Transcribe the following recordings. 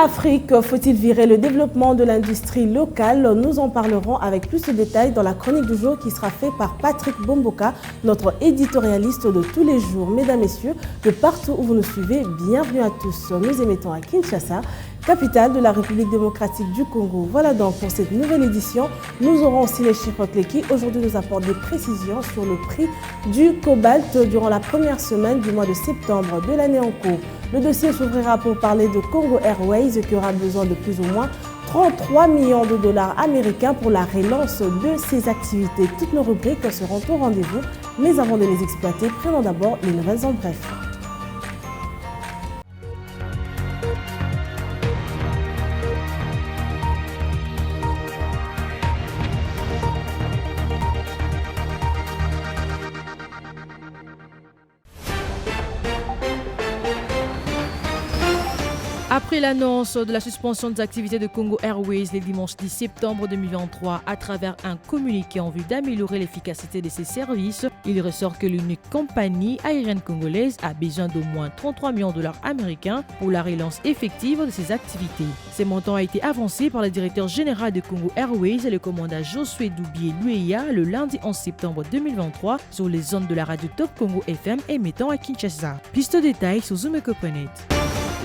Afrique, faut-il virer le développement de l'industrie locale? Nous en parlerons avec plus de détails dans la chronique du jour qui sera faite par Patrick Bomboka, notre éditorialiste de tous les jours. Mesdames, Messieurs, de partout où vous nous suivez, bienvenue à tous. Nous émettons à Kinshasa, capitale de la République démocratique du Congo. Voilà donc pour cette nouvelle édition. Nous aurons aussi les chiffres clés qui aujourd'hui nous apportent des précisions sur le prix du cobalt durant la première semaine du mois de septembre de l'année en cours. Le dossier s'ouvrira pour parler de Congo Airways qui aura besoin de plus ou moins 33 millions de dollars américains pour la relance de ses activités. Toutes nos rubriques seront au rendez-vous, mais avant de les exploiter, prenons d'abord les nouvelles en bref. Après l'annonce de la suspension des activités de Congo Airways le dimanche 10 septembre 2023 à travers un communiqué en vue d'améliorer l'efficacité de ses services, il ressort que l'unique compagnie aérienne congolaise a besoin d'au moins 33 millions de dollars américains pour la relance effective de ses activités. Ces montants ont été avancés par le directeur général de Congo Airways et le commandant Josué Doubié-Lueya le lundi 11 septembre 2023 sur les ondes de la radio Top Congo FM émettant à Kinshasa. Plus de détails sur Zoom.net.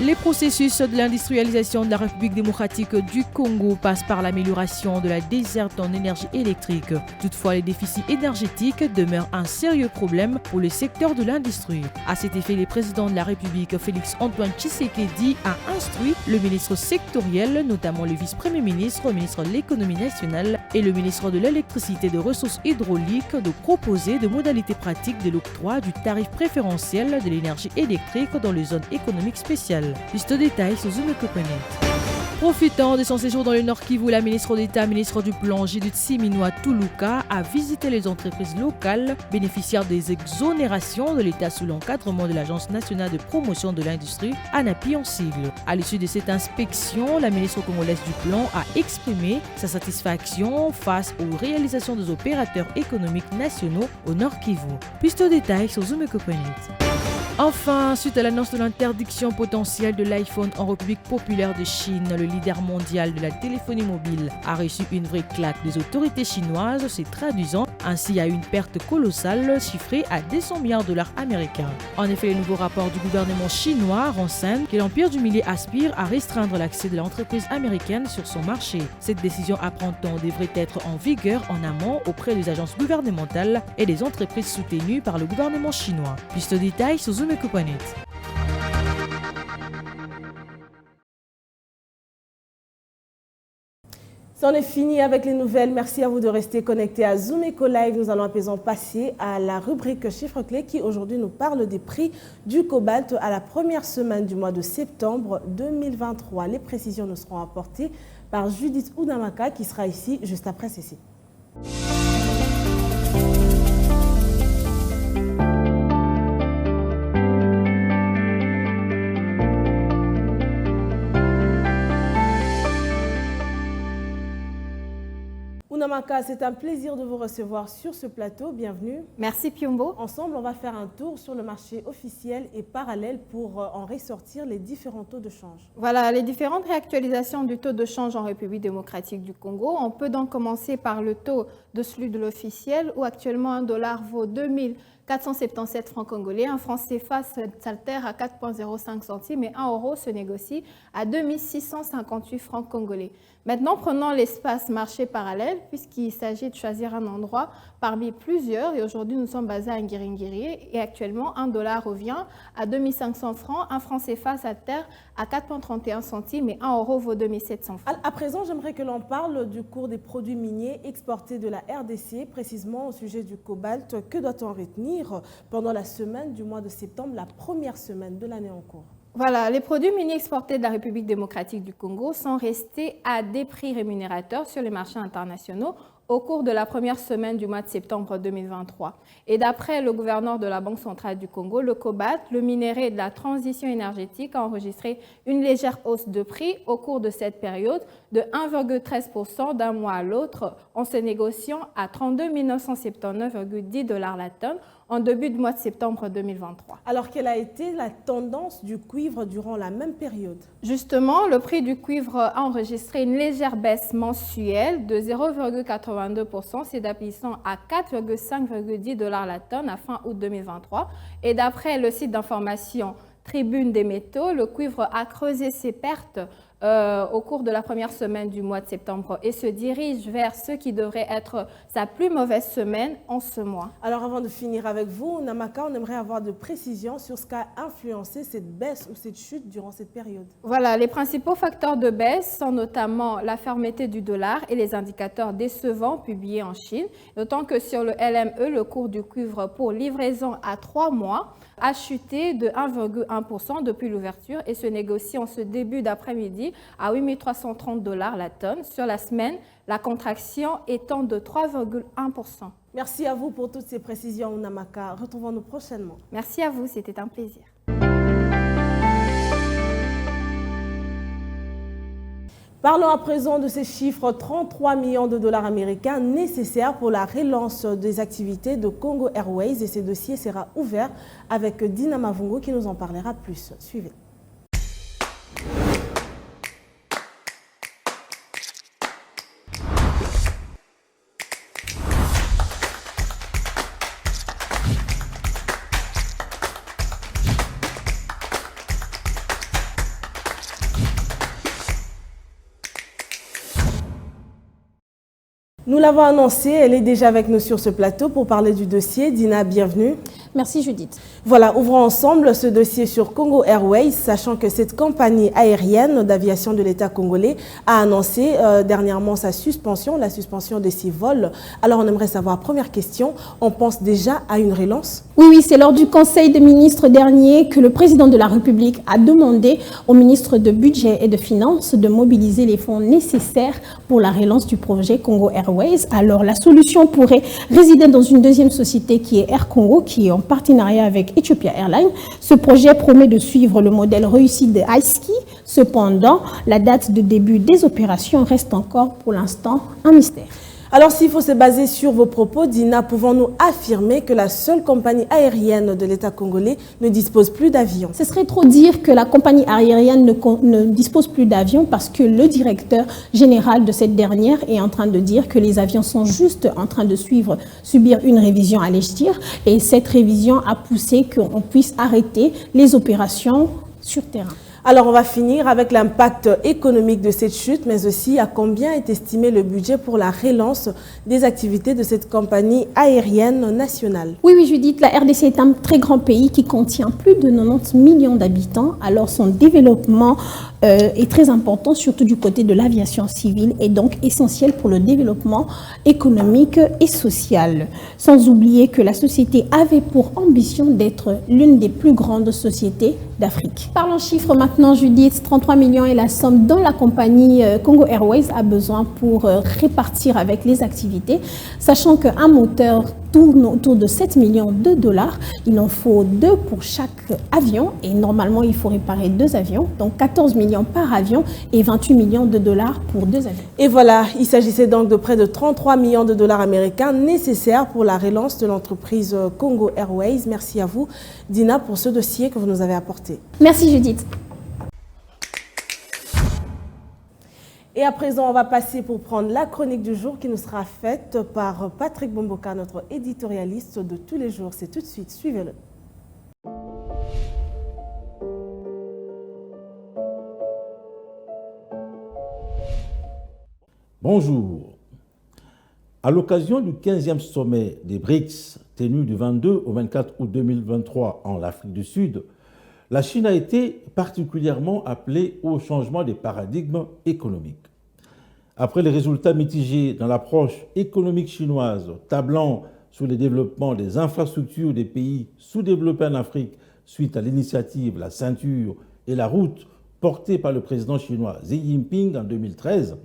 Les processus de l'industrialisation de la République démocratique du Congo passent par l'amélioration de la desserte en énergie électrique. Toutefois, les déficits énergétiques demeurent un sérieux problème pour le secteur de l'industrie. À cet effet, le président de la République, Félix-Antoine Tshisekedi, a instruit le ministre sectoriel, notamment le vice-premier ministre, le ministre de l'économie nationale et le ministre de l'électricité et des ressources hydrauliques de proposer des modalités pratiques de l'octroi du tarif préférentiel de l'énergie électrique dans les zones économiques spéciales. Plus de détails sur Zoom.net. Profitant de son séjour dans le Nord Kivu, la ministre d'État, ministre du Plan Judith Suminwa Tuluka, a visité les entreprises locales bénéficiaires des exonérations de l'État sous l'encadrement de l'Agence nationale de promotion de l'industrie, ANAPI en sigle. À l'issue de cette inspection, la ministre congolaise du Plan a exprimé sa satisfaction face aux réalisations des opérateurs économiques nationaux au Nord Kivu. Plus de détails sur Zoom.net. Enfin, suite à l'annonce de l'interdiction potentielle de l'iPhone en République populaire de Chine, le leader mondial de la téléphonie mobile a reçu une vraie claque des autorités chinoises, se traduisant ainsi à une perte colossale chiffrée à 200 milliards de dollars américains. En effet, le nouveau rapport du gouvernement chinois renseigne que l'empire du milieu aspire à restreindre l'accès de l'entreprise américaine sur son marché. Cette décision à prendre devrait être en vigueur en amont auprès des agences gouvernementales et des entreprises soutenues par le gouvernement chinois. Plus de détails sur Zoom.net. C'en est fini avec les nouvelles. Merci à vous de rester connectés à Zoom Eco Live. Nous allons à présent passer à la rubrique chiffres clés qui aujourd'hui nous parle des prix du cobalt à la première semaine du mois de septembre 2023. Les précisions nous seront apportées par Judith Oudamaka qui sera ici juste après ceci. Oudamaka, c'est un plaisir de vous recevoir sur ce plateau. Bienvenue. Merci Piombo. Ensemble, on va faire un tour sur le marché officiel et parallèle pour en ressortir les différents taux de change. Voilà, les différentes réactualisations du taux de change en République démocratique du Congo. On peut donc commencer par le taux de celui de l'officiel où actuellement un dollar vaut 2477 francs congolais. Un franc CFA s'altère à 4,05 centimes et 1 euro se négocie à 2658 francs congolais. Maintenant, prenons l'espace marché parallèle puisqu'il s'agit de choisir un endroit parmi plusieurs. Et aujourd'hui, nous sommes basés à Ngiringiri et actuellement, un dollar revient à 2500 francs. Un franc CFA s'altère à 4,31 centimes et 1 euro vaut 2700 francs. À présent, j'aimerais que l'on parle du cours des produits miniers exportés de la RDC, précisément au sujet du cobalt. Que doit-on retenir pendant la semaine du mois de septembre, la première semaine de l'année en cours? Voilà, les produits miniers exportés de la République démocratique du Congo sont restés à des prix rémunérateurs sur les marchés internationaux au cours de la première semaine du mois de septembre 2023. Et d'après le gouverneur de la Banque centrale du Congo, le cobalt, le minerai de la transition énergétique, a enregistré une légère hausse de prix au cours de cette période de 1,13% d'un mois à l'autre, en se négociant à 32 979,10 $ la tonne en début de mois de septembre 2023. Alors, quelle a été la tendance du cuivre durant la même période? Justement, le prix du cuivre a enregistré une légère baisse mensuelle de 0,82%, s'établissant à 4,5,10 $ la tonne à fin août 2023. Et d'après le site d'information Tribune des métaux, le cuivre a creusé ses pertes au cours de la première semaine du mois de septembre et se dirige vers ce qui devrait être sa plus mauvaise semaine en ce mois. Alors, avant de finir avec vous, Namaka, on aimerait avoir de précisions sur ce qu'a influencé cette baisse ou cette chute durant cette période. Voilà, les principaux facteurs de baisse sont notamment la fermeté du dollar et les indicateurs décevants publiés en Chine, d'autant que sur le LME, le cours du cuivre pour livraison à 3 mois a chuté de 1,1% depuis l'ouverture et se négocie en ce début d'après-midi à 8 330 $ la tonne. Sur la semaine, la contraction étant de 3,1%. Merci à vous pour toutes ces précisions, Namaka. Retrouvons-nous prochainement. Merci à vous, c'était un plaisir. Parlons à présent de ces chiffres, 33 millions de dollars américains nécessaires pour la relance des activités de Congo Airways. Et ce dossier sera ouvert avec Dina Mavungo qui nous en parlera plus. Suivez. Nous l'avons annoncé, elle est déjà avec nous sur ce plateau pour parler du dossier. Dina, bienvenue. Merci Judith. Voilà, ouvrons ensemble ce dossier sur Congo Airways, sachant que cette compagnie aérienne d'aviation de l'État congolais a annoncé dernièrement sa suspension, la suspension de ses vols. Alors on aimerait savoir, première question, on pense déjà à une relance? Oui, c'est lors du Conseil des ministres dernier que le président de la République a demandé au ministre de Budget et de Finances de mobiliser les fonds nécessaires pour la relance du projet Congo Airways. Alors la solution pourrait résider dans une deuxième société qui est Air Congo, qui est en partenariat avec Ethiopia Airlines. Ce projet promet de suivre le modèle réussi de iSky. Cependant, la date de début des opérations reste encore pour l'instant un mystère. Alors, s'il faut se baser sur vos propos, Dina, pouvons-nous affirmer que la seule compagnie aérienne de l'État congolais ne dispose plus d'avions? Ce serait trop dire que la compagnie aérienne ne dispose plus d'avions parce que le directeur général de cette dernière est en train de dire que les avions sont juste en train de subir une révision à l'ECHTIR et cette révision a poussé qu'on puisse arrêter les opérations sur terrain. Alors, on va finir avec l'impact économique de cette chute, mais aussi à combien est estimé le budget pour la relance des activités de cette compagnie aérienne nationale. Oui, Judith, la RDC est un très grand pays qui contient plus de 90 millions d'habitants. Alors, son développement est très important, surtout du côté de l'aviation civile, et donc essentiel pour le développement économique et social. Sans oublier que la société avait pour ambition d'être l'une des plus grandes sociétés d'Afrique. Parlons chiffres maintenant, Judith. 33 millions est la somme dont la compagnie Congo Airways a besoin pour répartir avec les activités, sachant qu'un moteur tourne autour de 7 millions de dollars. Il en faut 2 pour chaque avion et normalement il faut réparer 2 avions, donc 14 millions par avion et 28 millions de dollars pour 2 avions. Et voilà, il s'agissait donc de près de 33 millions de dollars américains nécessaires pour la relance de l'entreprise Congo Airways. Merci à vous, Dina, pour ce dossier que vous nous avez apporté. Merci Judith. Et à présent, on va passer pour prendre la chronique du jour qui nous sera faite par Patrick Bomboka, notre éditorialiste de tous les jours. C'est tout de suite, suivez-le. Bonjour. À l'occasion du 15e sommet des BRICS, tenu du 22 au 24 août 2023 en Afrique du Sud, la Chine a été particulièrement appelée au changement des paradigmes économiques. Après les résultats mitigés dans l'approche économique chinoise, tablant sur le développement des infrastructures des pays sous-développés en Afrique suite à l'initiative La Ceinture et la Route portée par le président chinois Xi Jinping en 2013,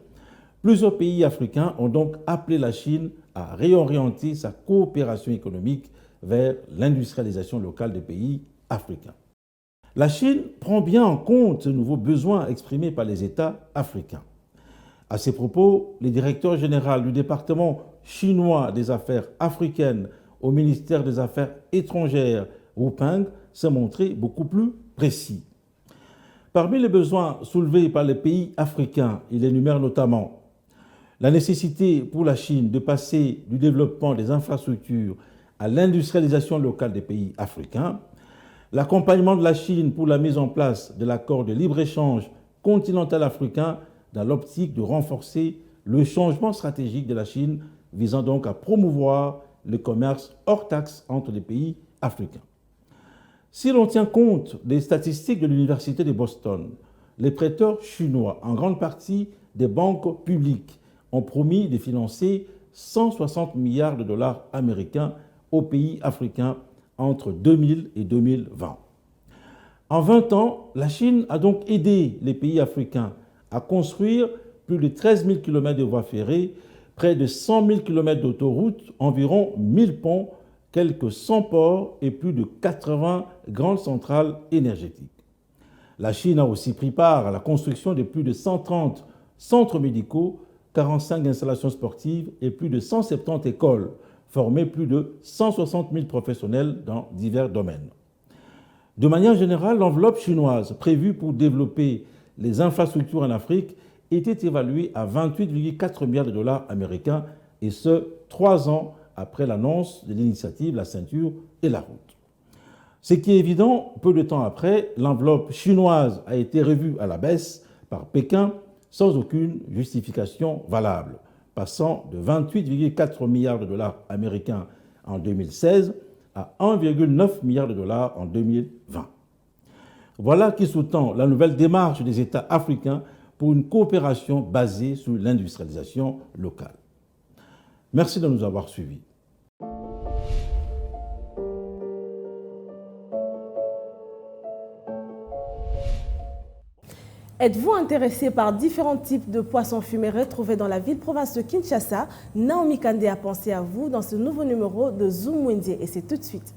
Plusieurs pays africains ont donc appelé la Chine à réorienter sa coopération économique vers l'industrialisation locale des pays africains. La Chine prend bien en compte ce nouveau besoin exprimé par les États africains. À ces propos, le directeur général du département chinois des affaires africaines au ministère des Affaires étrangères, Wu Peng, s'est montré beaucoup plus précis. Parmi les besoins soulevés par les pays africains, il énumère notamment la nécessité pour la Chine de passer du développement des infrastructures à l'industrialisation locale des pays africains, l'accompagnement de la Chine pour la mise en place de l'accord de libre-échange continental africain dans l'optique de renforcer le changement stratégique de la Chine visant donc à promouvoir le commerce hors taxe entre les pays africains. Si l'on tient compte des statistiques de l'Université de Boston, les prêteurs chinois, en grande partie des banques publiques, ont promis de financer 160 milliards de dollars américains aux pays africains entre 2000 et 2020. En 20 ans, la Chine a donc aidé les pays africains à construire plus de 13 000 km de voies ferrées, près de 100 000 km d'autoroutes, environ 1000 ponts, quelques 100 ports et plus de 80 grandes centrales énergétiques. La Chine a aussi pris part à la construction de plus de 130 centres médicaux, 45 installations sportives et plus de 170 écoles, formé plus de 160 000 professionnels dans divers domaines. De manière générale, l'enveloppe chinoise prévue pour développer les infrastructures en Afrique était évaluée à 28,4 milliards de dollars américains, et ce, 3 ans après l'annonce de l'initiative La ceinture et la route. Ce qui est évident, peu de temps après, l'enveloppe chinoise a été revue à la baisse par Pékin sans aucune justification valable, passant de 28,4 milliards de dollars américains en 2016 à 1,9 milliard de dollars en 2020. Voilà qui sous-tend la nouvelle démarche des États africains pour une coopération basée sur l'industrialisation locale. Merci de nous avoir suivis. Êtes-vous intéressé par différents types de poissons fumés retrouvés dans la ville-province de Kinshasa? Naomi Kandé a pensé à vous dans ce nouveau numéro de Zoom Wendy et c'est tout de suite.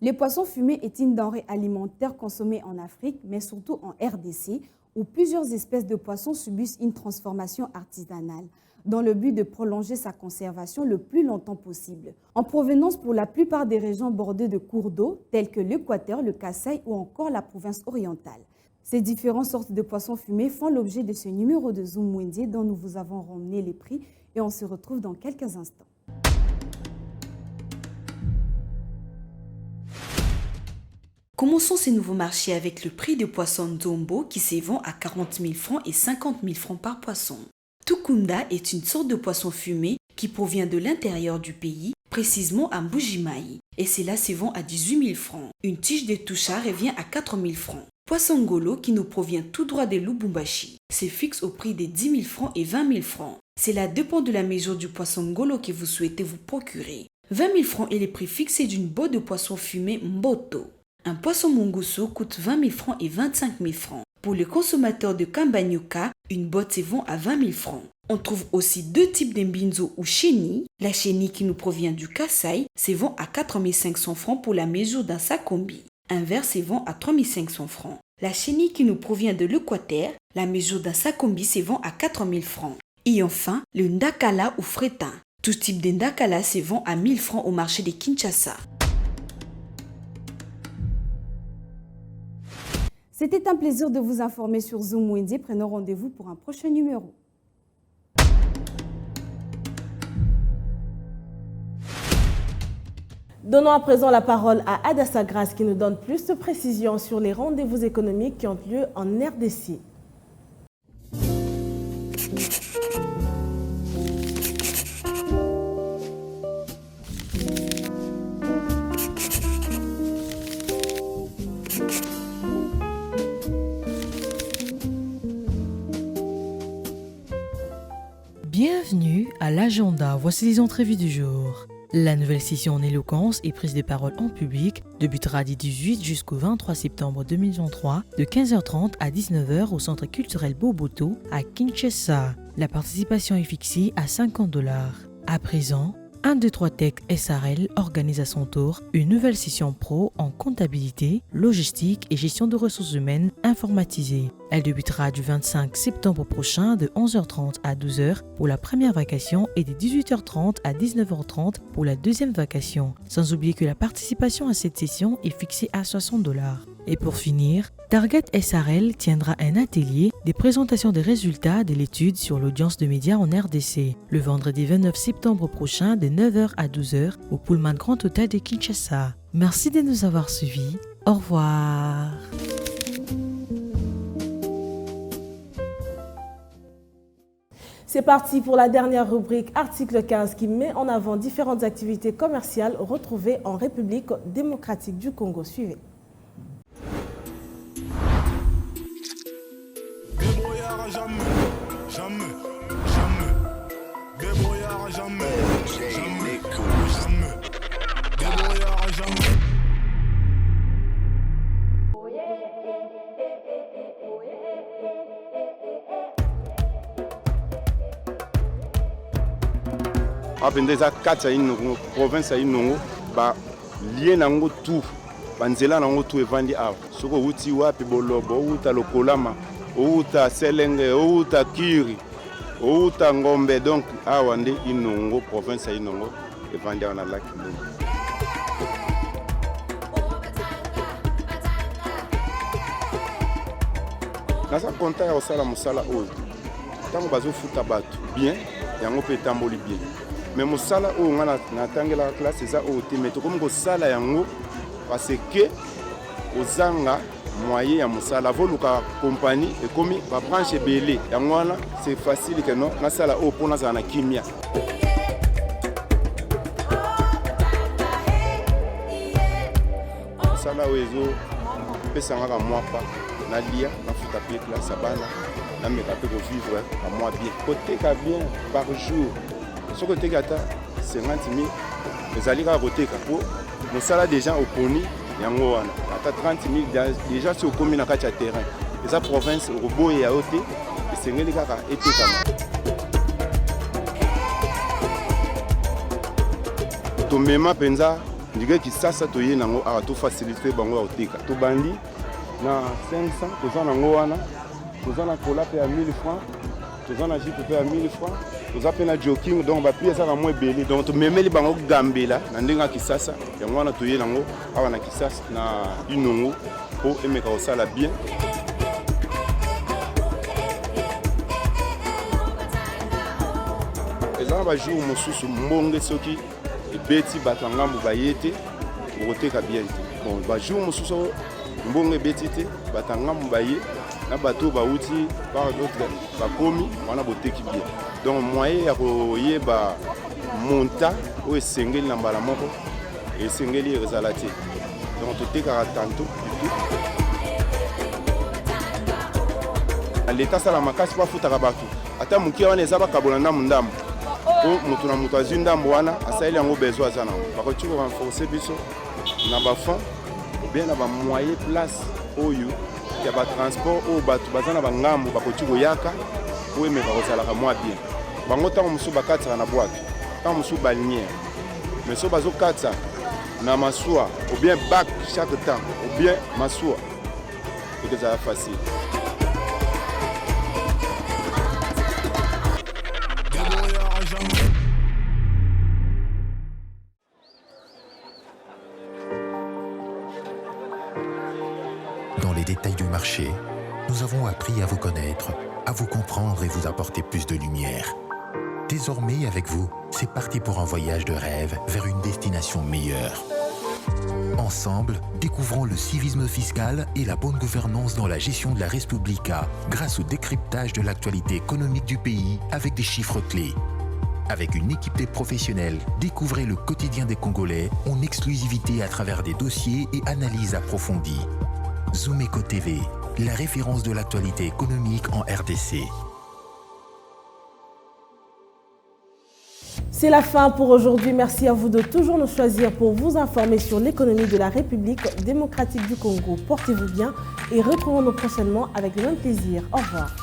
Les poissons fumés est une denrée alimentaire consommée en Afrique, mais surtout en RDC, où plusieurs espèces de poissons subissent une transformation artisanale, dans le but de prolonger sa conservation le plus longtemps possible. En provenance pour la plupart des régions bordées de cours d'eau, telles que l'Équateur, le Kasaï ou encore la province orientale. Ces différentes sortes de poissons fumés font l'objet de ce numéro de Zoom Wendy dont nous vous avons ramené les prix et on se retrouve dans quelques instants. Commençons ces nouveaux marchés avec le prix de poisson Nzombo qui s'évend à 40 000 francs et 50 000 francs par poisson. Tukunda est une sorte de poisson fumé qui provient de l'intérieur du pays, précisément à Mbujimayi, et cela s'évend à 18 000 francs. Une tige de toucha revient à 4 000 francs. Poisson Ngolo qui nous provient tout droit de Lubumbashi se fixe au prix de 10 000 francs et 20 000 francs. Cela dépend de la mesure du poisson Ngolo que vous souhaitez vous procurer. 20 000 francs est le prix fixé d'une botte de poisson fumé Mboto. Un poisson mongoso coûte 20 000 francs et 25 000 francs. Pour les consommateurs de Kambanyuka, une botte s'évend à 20 000 francs. On trouve aussi deux types d'embinzo ou chenille. La chenille qui nous provient du Kasaï s'évend à 4 500 francs pour la mesure d'un sakombi. Un verre s'évend à 3 500 francs. La chenille qui nous provient de l'Équateur, la mesure d'un sakombi s'évend à 4 000 francs. Et enfin, le ndakala ou fretin. Tout type de ndakala s'évend à 1 000 francs au marché de Kinshasa. C'était un plaisir de vous informer sur Zoom Wendy. Prenons rendez-vous pour un prochain numéro. Donnons à présent la parole à Adassa Grace qui nous donne plus de précisions sur les rendez-vous économiques qui ont lieu en RDC. Bienvenue à l'agenda. Voici les entrevues du jour. La nouvelle session en éloquence et prise de parole en public débutera du 18 jusqu'au 23 septembre 2023 de 15h30 à 19h au Centre culturel Boboto à Kinshasa. La participation est fixée à $50. À présent, 123 Tech SRL organise à son tour une nouvelle session pro en comptabilité, logistique et gestion de ressources humaines informatisées. Elle débutera du 25 septembre prochain de 11h30 à 12h pour la première vacation et de 18h30 à 19h30 pour la deuxième vacation. Sans oublier que la participation à cette session est fixée à $60. Et pour finir, Target SRL tiendra un atelier des présentations des résultats de l'étude sur l'audience de médias en RDC le vendredi 29 septembre prochain de 9h à 12h au Pullman Grand Hôtel de Kinshasa. Merci de nous avoir suivis. Au revoir. C'est parti pour la dernière rubrique, article 15, qui met en avant différentes activités commerciales retrouvées en République démocratique du Congo. Suivez. Apendeza kati ino province ino ba lié nango tout banzela nango tout evandi awa soko uti wapi bolobo uta lokolama uta selenge uta kiri uta ngombe donc awa nde inongo province inongo evandi awa na laki ndongo. Nasa konta ya osala musala oyo tango bazofuta bato bien yango pe tamboli bien. Mais mosala oyo nga natangela classe eza oyo te mais tokomi kosala yango parce que ozanga moyen ya mosala voluka compagnie ekomi babranche ebele yango wana c'est facile que non nasala oyo mpo nazala na kimia. Mosala oyo ezopesangaka mwa pa nalia nafuta pe classe abana nameka mpe kovivre ka mwa bien koteka bien par jour. Ce côté gata 50 000 les alliés à voter pour nous ça déjà au poni yango wana ata 30 000 déjà sur commune na kati ya terrain eza province robo ya ote esengeli kaka etekama to mema penza ndike kisasa to ye nango a to faciliter bango oteka to bandi na 500 to nango wana to na kola pe à 1000 francs to na jipe pe à 1000 francs. Nous appelons jogging donc ba pièce à moins belé donc même les bango gambela na ndenga kisasa yango wana toye nango awa na kisasa na inongo po emeka osala bien. Ezana ba jour mosusu mbonge soki ebeti batangambu bayete okoteka bien te bon ba jour mosusu mbonge ebeti te batangambu baye na bato bauti par d'autres bakomi wana boteki bien. Donc moyen ya koyeba monta o esengeli na mbala moko esengeli ezala te donc totekaka tantôt l'état sala makasi po afutaka bato ata mokie wana eza bakabola ndambo ndambo po moto na moto azwi ndambo wana asaleli yango besoin aza nango bakoki korenforce biso na bafond ou bien na bamoyen place oyo ya batransport oyo bato baza na bangambo bakoki koyaka po emeka kozalaka mwa bien. Bango tango musu bakatsa na boîte tango musu balinière mais so bazokatsa na masua ou bien bac chaque temps ou bien masua et ça va facile. Dans les détails du marché, nous avons appris à vous connaître, à vous comprendre et vous apporter plus de lumière. Désormais, avec vous, c'est parti pour un voyage de rêve vers une destination meilleure. Ensemble, découvrons le civisme fiscal et la bonne gouvernance dans la gestion de la Respublica grâce au décryptage de l'actualité économique du pays avec des chiffres clés. Avec une équipe de professionnels, découvrez le quotidien des Congolais en exclusivité à travers des dossiers et analyses approfondies. Zoomeco TV, la référence de l'actualité économique en RDC. C'est la fin pour aujourd'hui. Merci à vous de toujours nous choisir pour vous informer sur l'économie de la République démocratique du Congo. Portez-vous bien et retrouvons-nous prochainement avec le même plaisir. Au revoir.